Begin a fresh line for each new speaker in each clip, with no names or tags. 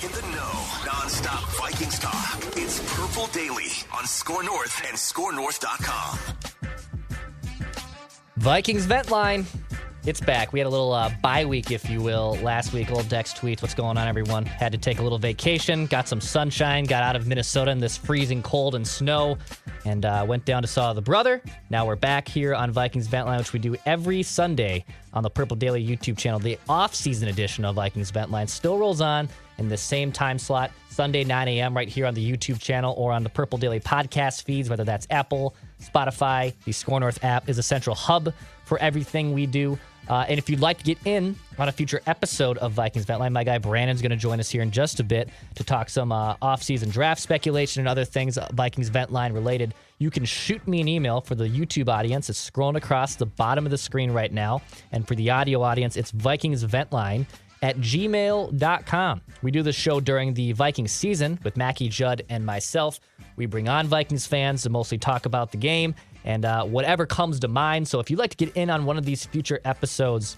In the know, non-stop Vikings talk. It's Purple Daily on Score North and ScoreNorth.com.
Vikings Vent Line. It's back. We had a little bye week, if you will, last week. Old Dex tweets, what's going on, everyone? Had to take a little vacation, got some sunshine, got out of Minnesota in this freezing cold and snow, and went down to saw the brother. Now we're back here on Vikings Vent Line, which we do every Sunday on the Purple Daily YouTube channel. The off-season edition of Vikings Vent Line still rolls on in the same time slot, Sunday, 9 a.m. right here on the YouTube channel or on the Purple Daily podcast feeds, whether that's Apple, Spotify. The Score North app is a central hub for everything we do. And if you'd like to get in on a future episode of Vikings Vent Line, my guy Brandon's going to join us here in just a bit to talk some off-season draft speculation and other things Vikings Vent Line related. You can shoot me an email for the YouTube audience. It's scrolling across the bottom of the screen right now. And for the audio audience, it's vikingsventline@gmail.com. We do this show during the Vikings season with Mackie, Judd, and myself. We bring on Vikings fans to mostly talk about the game and whatever comes to mind. So if you'd like to get in on one of these future episodes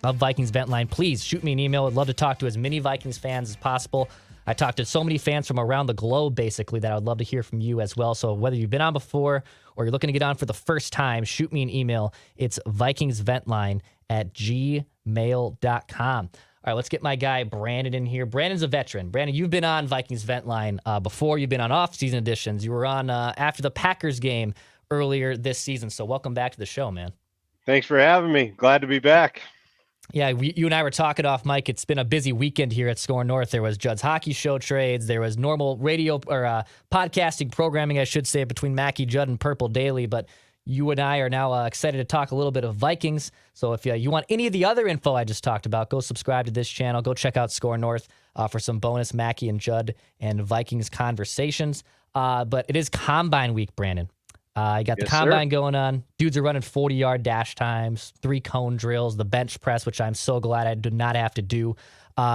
of Vikings Vent Line, please shoot me an email. I'd love to talk to as many Vikings fans as possible. I talked to so many fans from around the globe, basically, that I would love to hear from you as well. So whether you've been on before or you're looking to get on for the first time, shoot me an email. It's vikingsventline@gmail.com. All right, let's get my guy Brandon in here. Brandon's a veteran. Brandon, you've been on Vikings Vent Line before. You've been on off-season editions. You were on after the Packers game earlier this season. So welcome back to the show, man.
Thanks for having me. Glad to be back.
Yeah, you and I were talking off mic. It's been a busy weekend here at Score North. There was Judd's Hockey Show trades. There was normal radio or podcasting programming, I should say, between Mackie, Judd, and Purple Daily. But you and I are now excited to talk a little bit of Vikings. So if you want any of the other info I just talked about, go subscribe to this channel. Go check out Score North for some bonus Mackie and Judd and Vikings conversations. But it is Combine Week, Brandon. You got the Combine going on. Dudes are running 40-yard dash times, 3 cone drills, the bench press, which I'm so glad I did not have to do.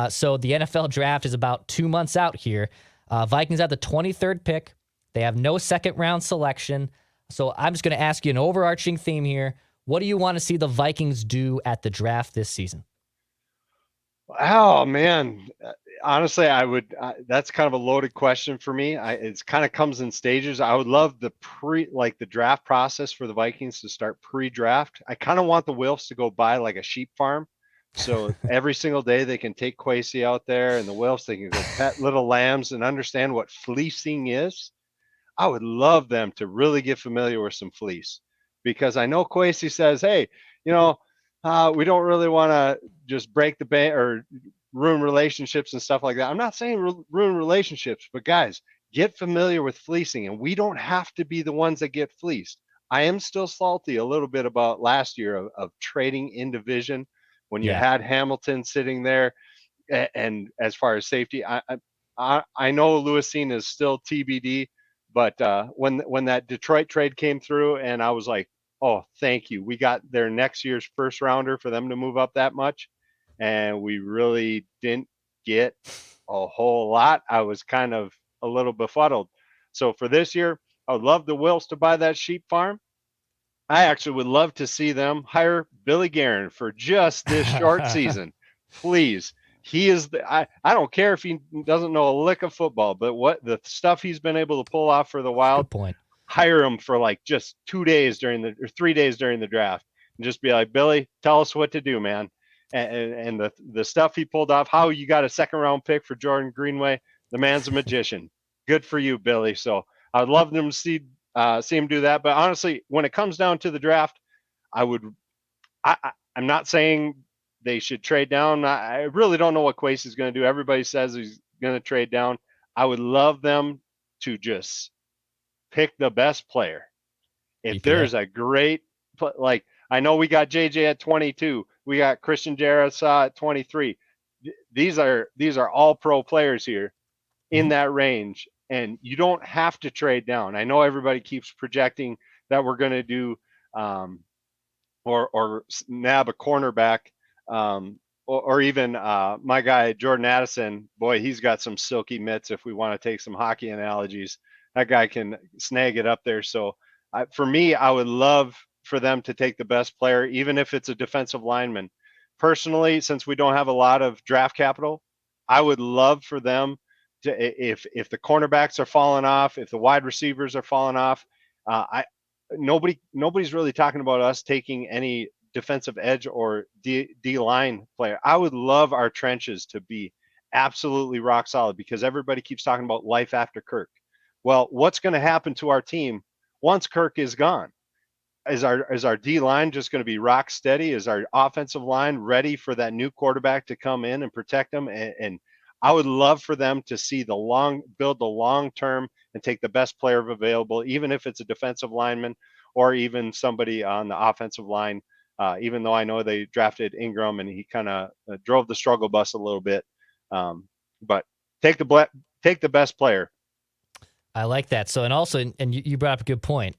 So the NFL draft is about 2 months out here. Vikings have the 23rd pick. They have no second-round selection. So I'm just going to ask you an overarching theme here. What do you want to see the Vikings do at the draft this season?
Oh, man. Honestly, that's kind of a loaded question for me. It's kind of comes in stages. I would love the draft process for the Vikings to start pre-draft. I kind of want the Wilfs to go buy like a sheep farm. So every single day they can take Kwesi out there and the Wilfs, they can go pet little lambs and understand what fleecing is. I would love them to really get familiar with some fleece, because I know Kwesi says, hey, we don't really want to just break the bank or ruin relationships and stuff like that. I'm not saying ruin relationships, but guys, get familiar with fleecing, and we don't have to be the ones that get fleeced. I am still salty a little bit about last year of trading in division when you had Hamilton sitting there, and as far as safety, I know Lewisine is still TBD, but when that Detroit trade came through, and I was like, oh, thank you. We got their next year's first rounder for them to move up that much. And we really didn't get a whole lot. I was kind of a little befuddled. So for this year, I would love the Wilfs to buy that sheep farm. I actually would love to see them hire Billy Guerin for just this short season. Please. He is I don't care if he doesn't know a lick of football, but what the stuff he's been able to pull off for the Wild.
Good point.
Hire him for like just 3 days during the draft and just be like, Billy, tell us what to do, man. And the stuff he pulled off, how you got a 2nd-round pick for Jordan Greenway, the man's a magician. Good for you, Billy. So I would love them to see him do that. But honestly, when it comes down to the draft, I'm not saying they should trade down. I really don't know what Kwesi is going to do. Everybody says he's going to trade down. I would love them to just pick the best player. If there's a great, like, I know we got JJ at 22. We got Christian Jarrett at 23. These are all pro players here in that range, and you don't have to trade down. I know everybody keeps projecting that we're going to do or nab a cornerback, or even my guy Jordan Addison. Boy, he's got some silky mitts. If we want to take some hockey analogies, that guy can snag it up there. So for me, I would love for them to take the best player, even if it's a defensive lineman. Personally, since we don't have a lot of draft capital, I would love for them to, if the cornerbacks are falling off, if the wide receivers are falling off, I nobody's really talking about us taking any defensive edge or D line player. I would love our trenches to be absolutely rock solid because everybody keeps talking about life after Kirk. Well, what's going to happen to our team once Kirk is gone? Is our D line just going to be rock steady? Is our offensive line ready for that new quarterback to come in and protect them? And I would love for them to see build the long term and take the best player available, even if it's a defensive lineman or even somebody on the offensive line. Even though I know they drafted Ingram and he kind of drove the struggle bus a little bit, but take the best player.
I like that. So, and also, and you brought up a good point.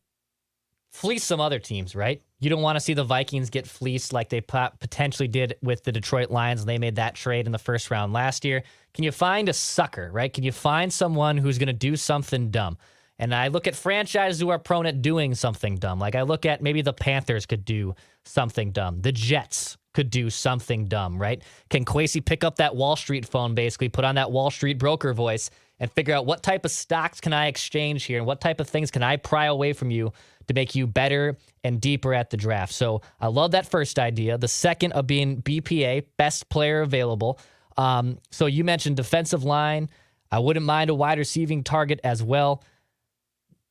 Fleece some other teams, right? You don't want to see the Vikings get fleeced like they potentially did with the Detroit Lions. They made that trade in the first round last year. Can you find a sucker, right? Can you find someone who's going to do something dumb? And I look at franchises who are prone at doing something dumb. Like I look at maybe the Panthers could do something dumb. The Jets could do something dumb, right? Can Kwesi pick up that Wall Street phone, basically put on that Wall Street broker voice and figure out what type of stocks can I exchange here and what type of things can I pry away from you to make you better and deeper at the draft. So I love that first idea. The second of being BPA, best player available. So you mentioned defensive line. I wouldn't mind a wide receiving target as well.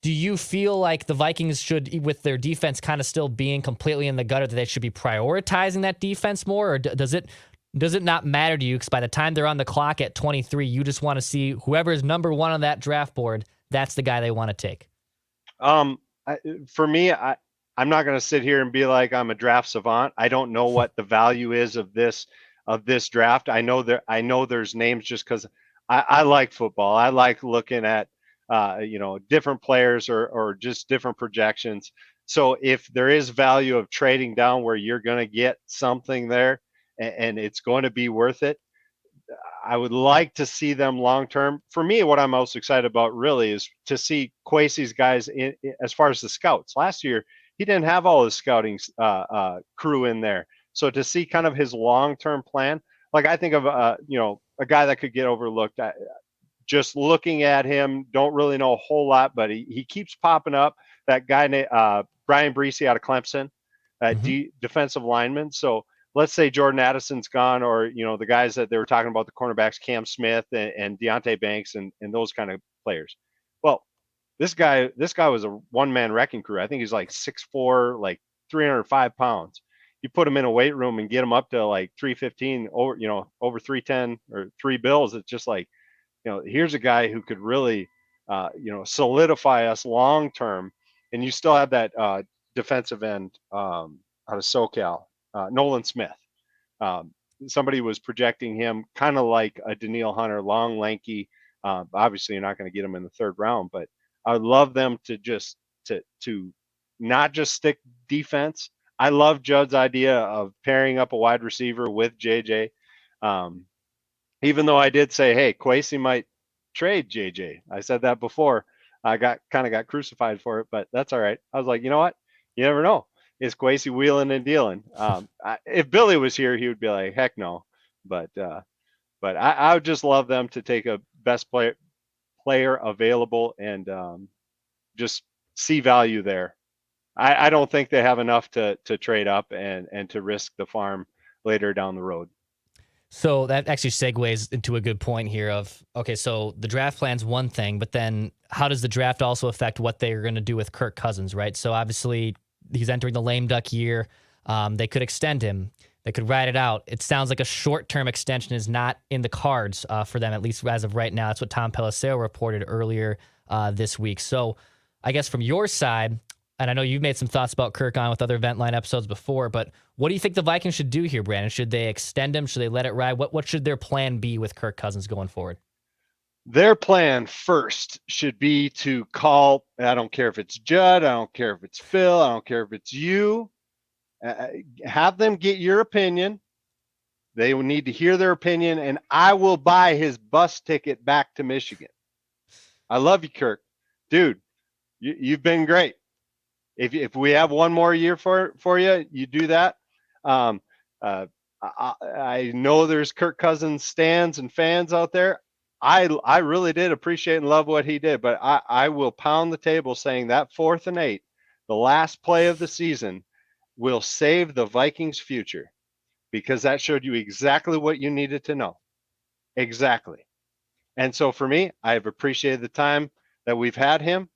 Do you feel like the Vikings should, with their defense kind of still being completely in the gutter, that they should be prioritizing that defense more? Or does it not matter to you? Because by the time they're on the clock at 23, you just want to see whoever is number one on that draft board, that's the guy they want to take.
For me, I'm not going to sit here and be like I'm a draft savant. I don't know what the value is of this draft. I know there's names just because I like football. I like looking at different players or just different projections. So if there is value of trading down where you're going to get something there and it's going to be worth it, I would like to see them long term. For me, what I'm most excited about really is to see Kwesi's guys as far as the scouts. Last year, he didn't have all his scouting crew in there. So to see kind of his long term plan, like I think of a guy that could get overlooked. Just looking at him, don't really know a whole lot, but he keeps popping up. That guy named Brian Breesy out of Clemson, defensive lineman. So let's say Jordan Addison's gone, or the guys that they were talking about, the cornerbacks, Cam Smith and Deonte Banks and those kind of players. Well, this guy was a one-man wrecking crew. I think he's like 6'4", like 305 pounds. You put him in a weight room and get him up to like 315 over 310 or 3 bills. It's just like, here's a guy who could really, solidify us long term. And you still have that defensive end out of SoCal, Nolan Smith. Somebody was projecting him kind of like a Danielle Hunter, long, lanky. Obviously, you're not going to get him in the third round, but I would love them to just to not just stick defense. I love Judd's idea of pairing up a wide receiver with JJ. Even though I did say, hey, Kwesi might trade JJ. I said that before. I got crucified for it, but that's all right. I was like, you know what? You never know. Is Kwesi wheeling and dealing? If Billy was here, he would be like, heck no. But I would just love them to take a best player available and just see value there. I don't think they have enough to trade up and to risk the farm later down the road.
So that actually segues into a good point here of, okay, so the draft plan's one thing, but then how does the draft also affect what they're going to do with Kirk Cousins, right? So obviously he's entering the lame duck year. They could extend him. They could ride it out. It sounds like a short-term extension is not in the cards for them, at least as of right now. That's what Tom Pelissero reported earlier this week. So I guess from your side, and I know you've made some thoughts about Kirk on with other Vent Line episodes before, but what do you think the Vikings should do here, Brandon? Should they extend him? Should they let it ride? What should their plan be with Kirk Cousins going forward?
Their plan first should be to call, I don't care if it's Judd, I don't care if it's Phil, I don't care if it's you, have them get your opinion. They will need to hear their opinion, and I will buy his bus ticket back to Michigan. I love you, Kirk. Dude, you've been great. If we have one more year for you, you do that. I know there's Kirk Cousins stands and fans out there. I really did appreciate and love what he did, but I will pound the table saying that 4th and 8, the last play of the season, will save the Vikings' future, because that showed you exactly what you needed to know. Exactly. And so for me, I've appreciated the time that we've had him.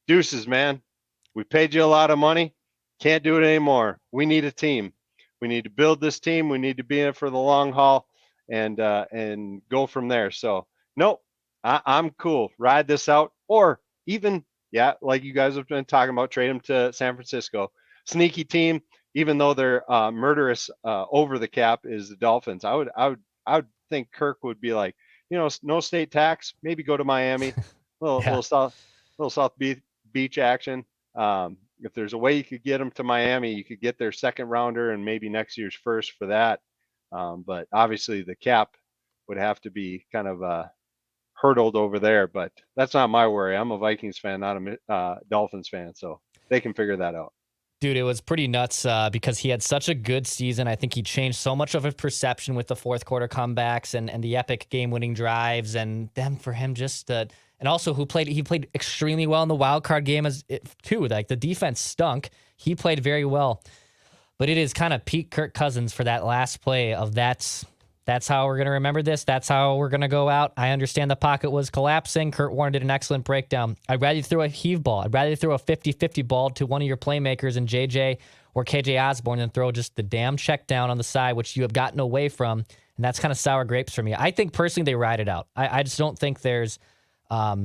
Deuces, man. We paid you a lot of money. Can't do it anymore. We need a team. We need to build this team. We need to be in it for the long haul and go from there. So nope, I'm cool. Ride this out, or even like you guys have been talking about, trade him to San Francisco. Sneaky team, even though they're murderous over the cap, is the Dolphins. I would think Kirk would be like, no state tax. Maybe go to Miami. Little
Yeah.
South Beach action. If there's a way you could get them to Miami, you could get their second rounder and maybe next year's first for that. But obviously the cap would have to be kind of hurdled over there. But that's not my worry. I'm a Vikings fan, not a Dolphins fan, so they can figure that out.
Dude, it was pretty nuts because he had such a good season. I think he changed so much of his perception with the fourth quarter comebacks and the epic game-winning drives, and then for him just and also he played extremely well in the wild card game too. Like the defense stunk. He played very well. But it is kind of peak Kirk Cousins for that last play of that's how we're going to remember this. That's how we're going to go out. I understand the pocket was collapsing. Kurt Warner did an excellent breakdown. I'd rather you throw a heave ball. I'd rather you throw a 50-50 ball to one of your playmakers in JJ or KJ Osborne than throw just the damn check down on the side, which you have gotten away from. And that's kind of sour grapes for me. I think personally they ride it out. I just don't think there's a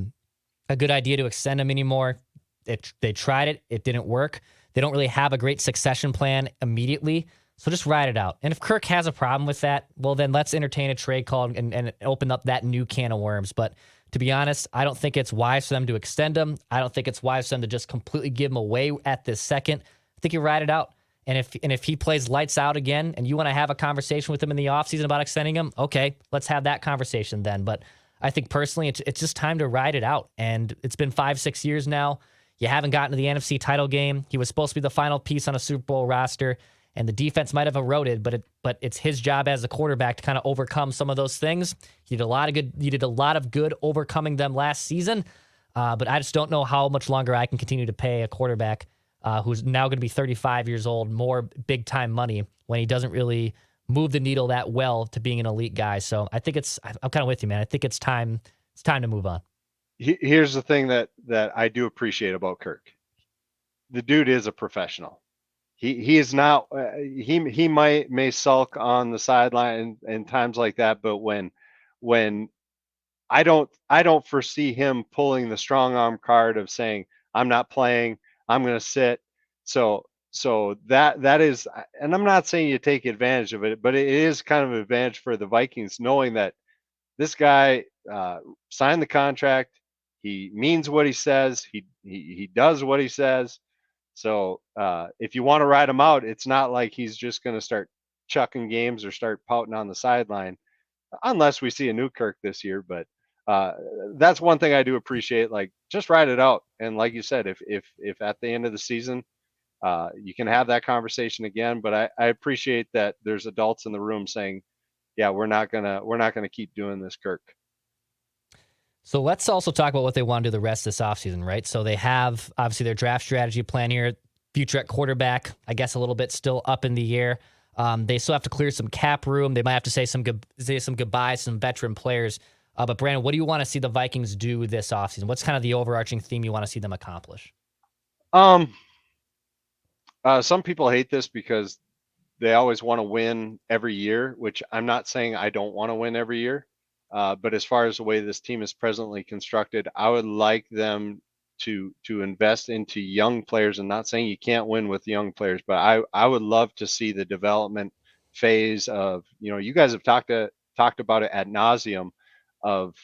good idea to extend them anymore. They tried it. It didn't work. They don't really have a great succession plan immediately. So just ride it out. And if Kirk has a problem with that, well, then let's entertain a trade call and open up that new can of worms. But to be honest, I don't think it's wise for them to extend him. I don't think it's wise for them to just completely give him away at this second. I think you ride it out. And if he plays lights out again and you want to have a conversation with him in the offseason about extending him, okay, let's have that conversation then. But I think personally it's just time to ride it out. And it's been 5-6 years now. You haven't gotten to the NFC title game. He was supposed to be the final piece on a Super Bowl roster. And the defense might have eroded, but it's his job as a quarterback to kind of overcome some of those things. He did a lot of good overcoming them last season. But I just don't know how much longer I can continue to pay a quarterback who's now going to be 35 years old more big time money when he doesn't really move the needle that well to being an elite guy. So I think I'm kind of with you, man. I think it's time to move on.
Here's the thing that I do appreciate about Kirk. The dude is a professional. He is not. He may sulk on the sideline and times like that, but when I don't foresee him pulling the strong arm card of saying I'm not playing, I'm going to sit. So that is, and I'm not saying you take advantage of it, but it is kind of an advantage for the Vikings knowing that this guy signed the contract. He means what he says. He does what he says. So if you want to ride him out, it's not like he's just going to start chucking games or start pouting on the sideline, unless we see a new Kirk this year. But that's one thing I do appreciate. Like, just ride it out. And like you said, if at the end of the season you can have that conversation again. But I appreciate that there's adults in the room saying, yeah, we're not gonna keep doing this, Kirk.
So let's also talk about what they want to do the rest of this offseason, right? So they have, obviously, their draft strategy plan here. Future at quarterback, I guess a little bit still up in the air. They still have to clear some cap room. They might have to say some goodbyes, some veteran players. But Brandon, what do you want to see the Vikings do this offseason? What's kind of the overarching theme you want to see them accomplish?
Some people hate this because they always want to win every year, which I'm not saying I don't want to win every year. But as far as the way this team is presently constructed, I would like them to invest into young players. And not saying you can't win with young players, but I would love to see the development phase of, you guys have talked about it ad nauseum of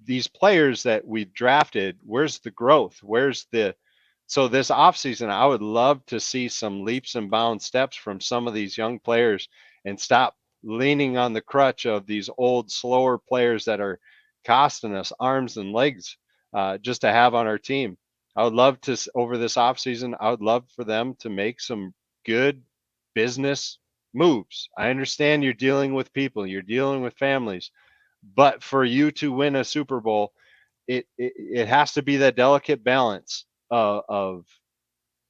these players that we've drafted. Where's the growth? So this offseason, I would love to see some leaps and bounds steps from some of these young players and stop leaning on the crutch of these old, slower players that are costing us arms and legs just to have on our team. I would love to, over this offseason, I would love for them to make some good business moves. I understand you're dealing with people, you're dealing with families, but for you to win a Super Bowl, it has to be that delicate balance of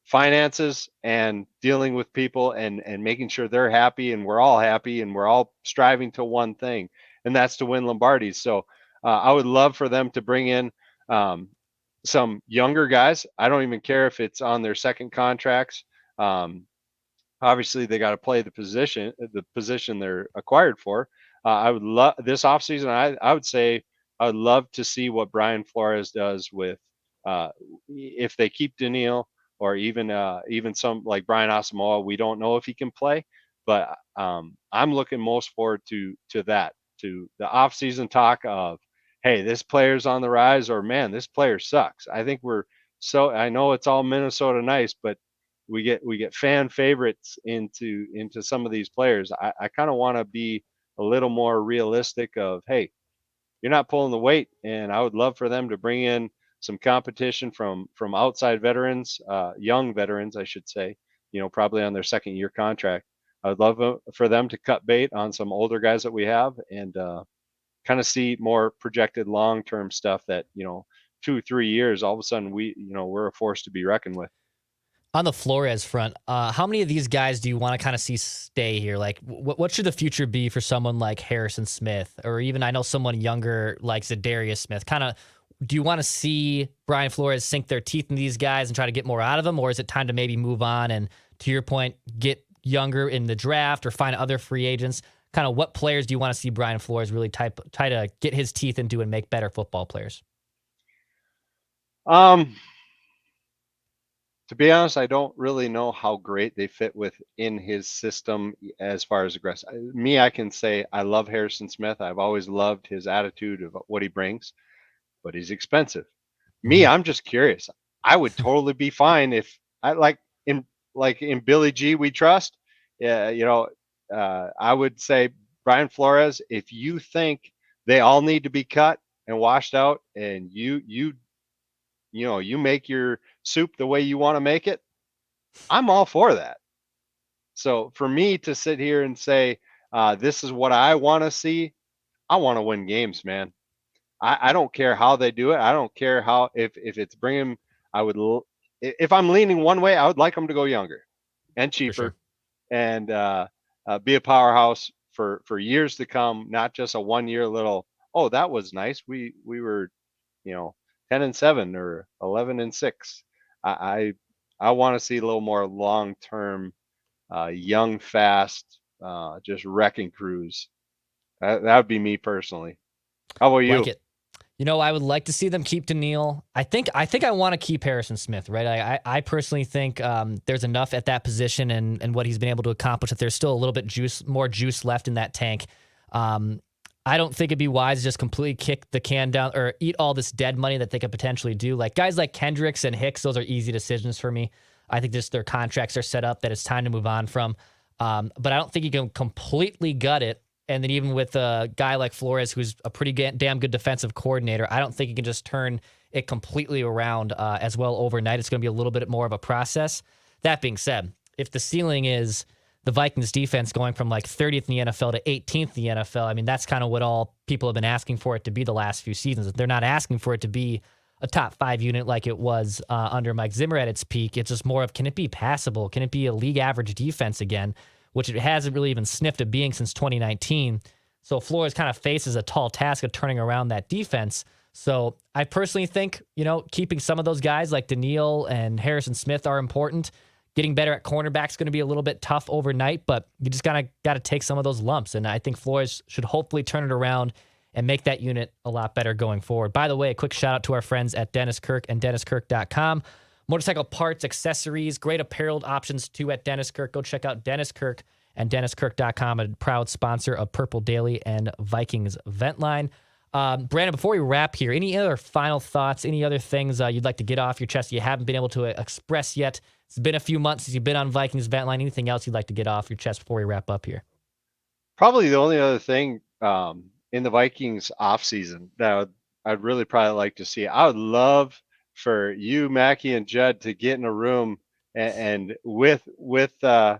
finances and dealing with people and making sure they're happy and we're all happy and we're all striving to one thing, and that's to win Lombardies. So I would love for them to bring in um, some younger guys. I don't even care if it's on their second contracts. Um, Obviously they got to play the position they're acquired for. I would love this offseason. I would say I would love to see what Brian Flores does with uh, if they keep Daniil or even some like Brian Asamoah. We don't know if he can play, but I'm looking most forward to that, to the offseason talk of, hey, this player's on the rise, or man, this player sucks. I think we're so, I know it's all Minnesota nice, but we get fan favorites into some of these players. I kind of want to be a little more realistic of, hey, you're not pulling the weight, and I would love for them to bring in some competition from outside veterans, young veterans, I should say, probably on their second year contract. I would love for them to cut bait on some older guys that we have, and kind of see more projected long term stuff that 2 3 years, all of a sudden we're a force to be reckoned with.
On the Flores front, how many of these guys do you want to kind of see stay here? Like, what should the future be for someone like Harrison Smith, or even I know someone younger like Zadarius Smith? Kind of, do you want to see Brian Flores sink their teeth in these guys and try to get more out of them, or is it time to maybe move on and, to your point, get younger in the draft or find other free agents? Kind of, what players do you want to see Brian Flores really try to get his teeth into and make better football players?
Um, to be honest, I don't really know how great they fit within his system as far as aggressive. Me, I can say I love Harrison Smith. I've always loved his attitude of what he brings, but he's expensive. Me,
Mhm.
I'm just curious. I would totally be fine if I in in Billy G we trust. Yeah, I would say Brian Flores, if you think they all need to be cut and washed out, and you make your soup the way you want to make it, I'm all for that. So for me to sit here and say, this is what I want to see, I want to win games, man. I don't care how they do it. I don't care how, if it's bringing, I would, if I'm leaning one way, I would like them to go younger and
For sure.
cheaper, and be a powerhouse for years to come, not just a 1 year little, oh, that was nice. We were, you know, 10-7 or 11-6. I I want to see a little more long term, young, fast, just wrecking crews. That would be me personally. How about
Like
you?
it. I would like to see them keep Daniil. I think I want to keep Harrison Smith, right? I personally think there's enough at that position and what he's been able to accomplish that there's still a little bit more juice left in that tank. Um, I don't think it'd be wise to just completely kick the can down or eat all this dead money that they could potentially do. Like guys like Kendricks and Hicks, those are easy decisions for me. I think just their contracts are set up that it's time to move on from. But I don't think you can completely gut it. And then even with a guy like Flores, who's a pretty damn good defensive coordinator, I don't think he can just turn it completely around as well overnight. It's going to be a little bit more of a process. That being said, if the ceiling is the Vikings defense going from like 30th in the NFL to 18th in the NFL, I mean, that's kind of what all people have been asking for it to be the last few seasons. They're not asking for it to be a top 5 unit like it was under Mike Zimmer at its peak. It's just more of, can it be passable? Can it be a league average defense again? Which it hasn't really even sniffed of being since 2019. So Flores kind of faces a tall task of turning around that defense. So I personally think, keeping some of those guys like Daniil and Harrison Smith are important. Getting better at cornerback is going to be a little bit tough overnight, but you just got to take some of those lumps. And I think Flores should hopefully turn it around and make that unit a lot better going forward. By the way, a quick shout out to our friends at Dennis Kirk and DennisKirk.com. Motorcycle parts, accessories, great apparel options too at Dennis Kirk. Go check out Dennis Kirk and DennisKirk.com, a proud sponsor of Purple Daily and Vikings Vent Line. Brandon, before we wrap here, any other final thoughts, any other things you'd like to get off your chest you haven't been able to express yet? It's been a few months since you've been on Vikings Vent Line. Anything else you'd like to get off your chest before we wrap up here?
Probably the only other thing in the Vikings offseason that I'd really probably like to see. I would love for you, Mackie, and Judd to get in a room and with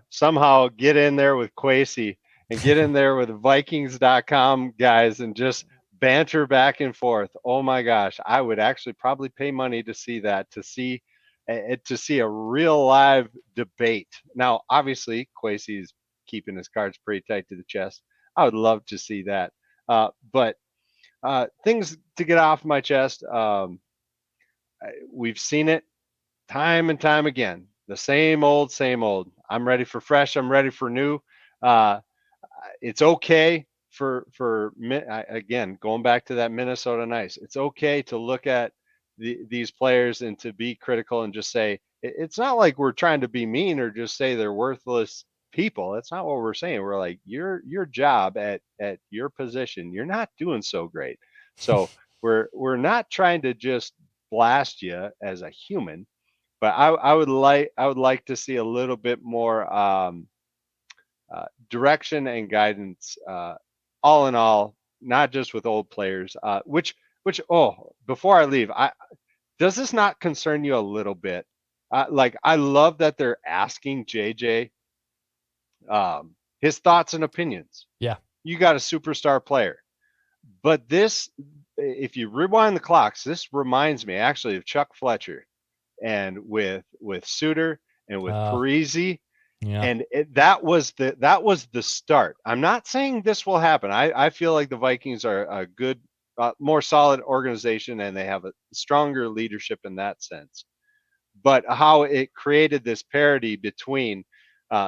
somehow get in there with Quasey and get in there with Vikings.com guys and just banter back and forth. Oh my gosh, I would actually probably pay money to see that, to see a real live debate. Now, obviously, Quasey's keeping his cards pretty tight to the chest. I would love to see that. But things to get off my chest. We've seen it time and time again. The same old, same old. I'm ready for fresh. I'm ready for new. Uh, it's okay again, going back to that Minnesota nice. It's okay to look at these players and to be critical and just say it's not like we're trying to be mean or just say they're worthless people. That's not what we're saying. We're like your job at your position, you're not doing so great. So we're not trying to just blast you as a human, but I would like to see a little bit more direction and guidance, all in all, not just with old players. Before I leave, does this not concern you a little bit? Like I love that they're asking JJ his thoughts and opinions.
Yeah.
You got a superstar player, but this, if you rewind the clocks, this reminds me actually of Chuck Fletcher, and with Suter and with Parisi.
Yeah.
And that was the start. I'm not saying this will happen. I feel like the Vikings are a good, more solid organization, and they have a stronger leadership in that sense. But how it created this parity between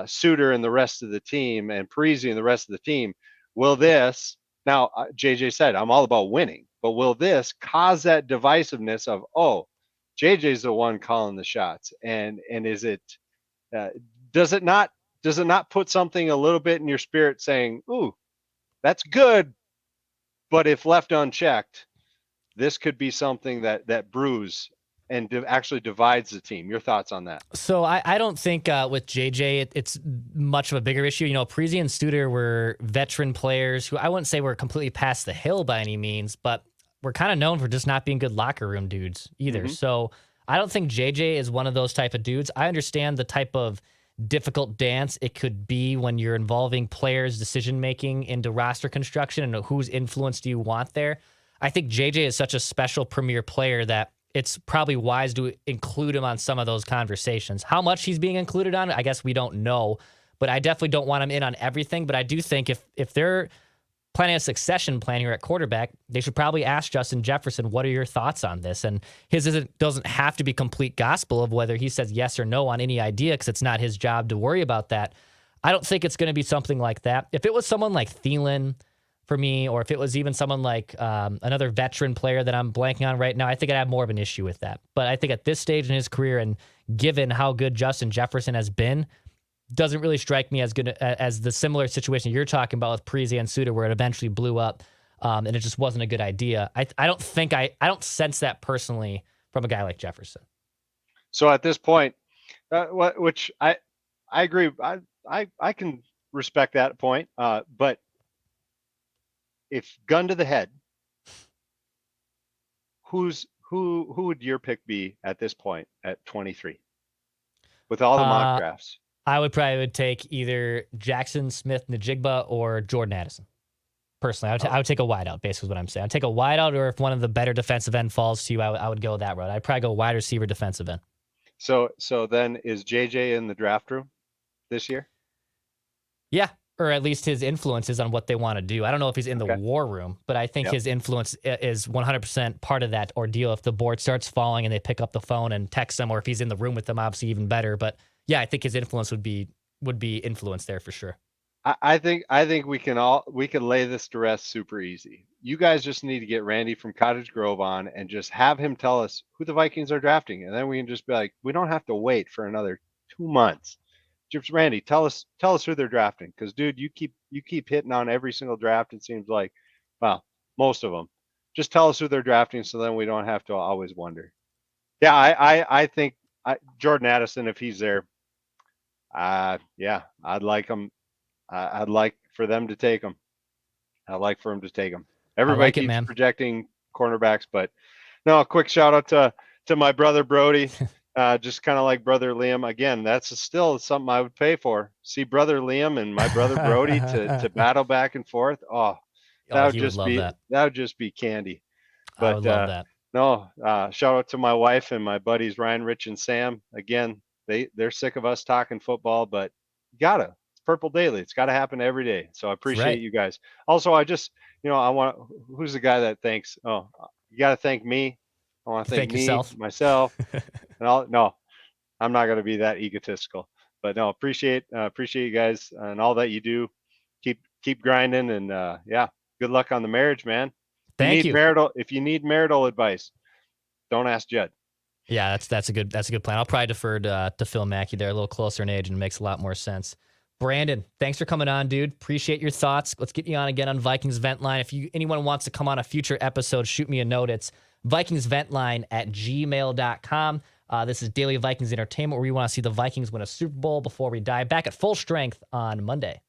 Suter and the rest of the team, and Parisi and the rest of the team. Will this now? JJ said, "I'm all about winning," but will this cause that divisiveness of, oh, JJ's the one calling the shots, and is it? Does it not put something a little bit in your spirit saying, ooh, that's good, but if left unchecked, this could be something that brews and actually divides the team? Your thoughts on that?
So I don't think with JJ it's much of a bigger issue. You know, Parisi and Studer were veteran players who I wouldn't say were completely past the hill by any means, but we're kind of known for just not being good locker room dudes either. Mm-hmm. So I don't think JJ is one of those type of dudes. I understand the type of difficult dance it could be when you're involving players' decision-making into roster construction and whose influence do you want there. I think JJ is such a special premier player that it's probably wise to include him on some of those conversations. How much he's being included on, I guess we don't know, but I definitely don't want him in on everything. But I do think if they're planning a succession plan here at quarterback, they should probably ask Justin Jefferson, what are your thoughts on this? And his doesn't have to be complete gospel of whether he says yes or no on any idea, because it's not his job to worry about that. I don't think it's going to be something like that. If it was someone like Thielen for me, or if it was even someone like another veteran player that I'm blanking on right now, I think I'd have more of an issue with that. But I think at this stage in his career, and given how good Justin Jefferson has been, doesn't really strike me as good as the similar situation you're talking about with Parisi and Suter, where it eventually blew up and it just wasn't a good idea. I don't sense that personally from a guy like Jefferson.
So at this point, which I agree, I can respect that point. But if gun to the head, who would your pick be at this point at 23 with all the mock drafts?
I would take either Jackson Smith-Njigba or Jordan Addison. Personally, I would take a wideout, basically is what I'm saying. I'd take a wideout, or if one of the better defensive end falls to you, I would go that route. I'd probably go wide receiver, defensive end.
So then is JJ in the draft room this year?
Yeah, or at least his influence is on what they want to do. I don't know if he's in the war room, but I think his influence is 100% part of that ordeal. If the board starts falling and they pick up the phone and text him, or if he's in the room with them, obviously even better. But yeah, I think his influence would be influence there for sure.
I think we can lay this to rest super easy. You guys just need to get Randy from Cottage Grove on and just have him tell us who the Vikings are drafting, and then we can just be like, we don't have to wait for another 2 months. Just Randy, tell us who they're drafting, because dude, you keep hitting on every single draft. It seems like, well, most of them. Just tell us who they're drafting, so then we don't have to always wonder. Yeah, I think Jordan Addison, if he's there, yeah, I'd like him. I'd like for them to take him. I'd like for him to take him. Everybody keeps projecting cornerbacks, but no. A quick shout out to my brother Brody. Just kind of like brother Liam. Again, that's still something I would pay for. See brother Liam and my brother Brody to battle back and forth. Oh,
Oh, he would love that.
that would just be candy.
I would
But
love that.
no, shout out to my wife and my buddies Ryan, Rich, and Sam. Again, they're sick of us talking football, but you gotta. It's Purple Daily. It's got to happen every day. So I
That's
appreciate
right.
you guys. Also, I just I want. Who's the guy that thanks? Oh, you got to thank me. I want to thank
Thank
me,
yourself.
myself, and all. No, I'm not going to be that egotistical. But no, appreciate you guys and all that you do. Keep grinding, and yeah, good luck on the marriage, man.
Thank you.
If you need marital advice, don't ask Judd.
Yeah, that's a good plan. I'll probably defer to Phil Mackey there, a little closer in age, and it makes a lot more sense. Brandon, thanks for coming on, dude. Appreciate your thoughts. Let's get you on again on Vikings Vent Line. If anyone wants to come on a future episode, shoot me a note. It's vikingsventline@gmail.com. This is Daily Vikings Entertainment, where we want to see the Vikings win a Super Bowl before we die. Back at full strength on Monday.